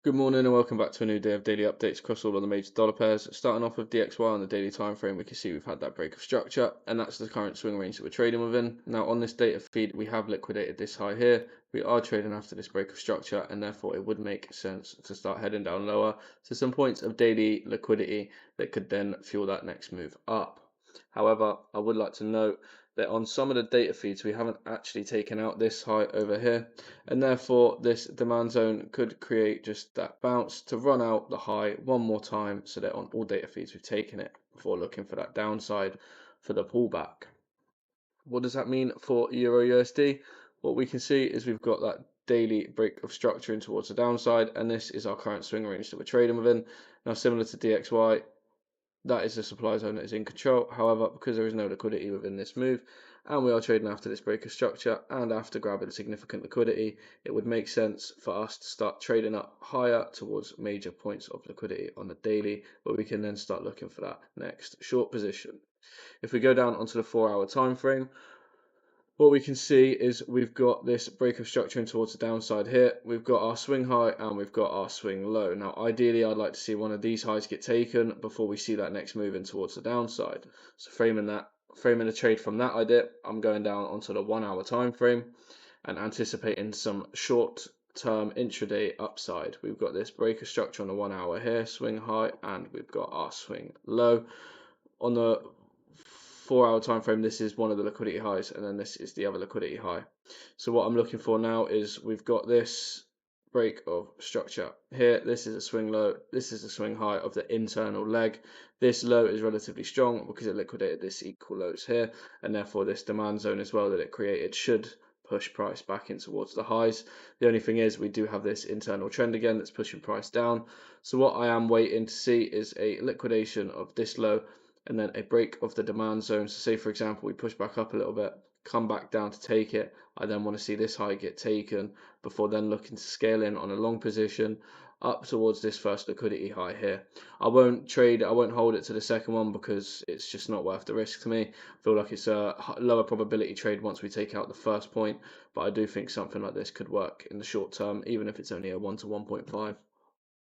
Good morning and welcome back to a new day of daily updates across all of the major dollar pairs. Starting off with DXY on the daily time frame, we can see we've had that break of structure, and that's the current swing range that we're trading within. Now on this data feed, we have liquidated this high here. We are trading after this break of structure, and therefore it would make sense to start heading down lower to some points of daily liquidity that could then fuel that next move up. However, I would like to note that on some of the data feeds, we haven't actually taken out this high over here, and therefore this demand zone could create just that bounce to run out the high one more time, so that on all data feeds we've taken it before looking for that downside for the pullback. What does that mean for Euro USD? What we can see is we've got that daily break of structure in towards the downside, and this is our current swing range that we're trading within. Now, similar to DXY, that is the supply zone that is in control. However, because there is no liquidity within this move, and we are trading after this break of structure and after grabbing significant liquidity, it would make sense for us to start trading up higher towards major points of liquidity on the daily, where we can then start looking for that next short position. If we go down onto the 4-hour time frame, what we can see is we've got this break of structure in towards the downside here. We've got our swing high and we've got our swing low. Now, ideally, I'd like to see one of these highs get taken before we see that next move in towards the downside. So framing the trade from that idea, I'm going down onto the 1-hour time frame and anticipating some short-term intraday upside. We've got this break of structure on the 1 hour here, swing high, and we've got our swing low. On the 4-hour time frame, this is one of the liquidity highs, and then this is the other liquidity high. So what I'm looking for now is we've got this break of structure here. This is a swing low, this is a swing high of the internal leg. This low is relatively strong because it liquidated this equal lows here, and therefore this demand zone as well that it created should push price back in towards the highs. The only thing is we do have this internal trend again that's pushing price down. So what I am waiting to see is a liquidation of this low and then a break of the demand zone. So say, for example, we push back up a little bit, come back down to take it. I then want to see this high get taken before then looking to scale in on a long position up towards this first liquidity high here. I won't hold it to the second one because it's just not worth the risk to me. I feel like it's a lower probability trade once we take out the first point, but I do think something like this could work in the short term, even if it's only a 1 to 1.5.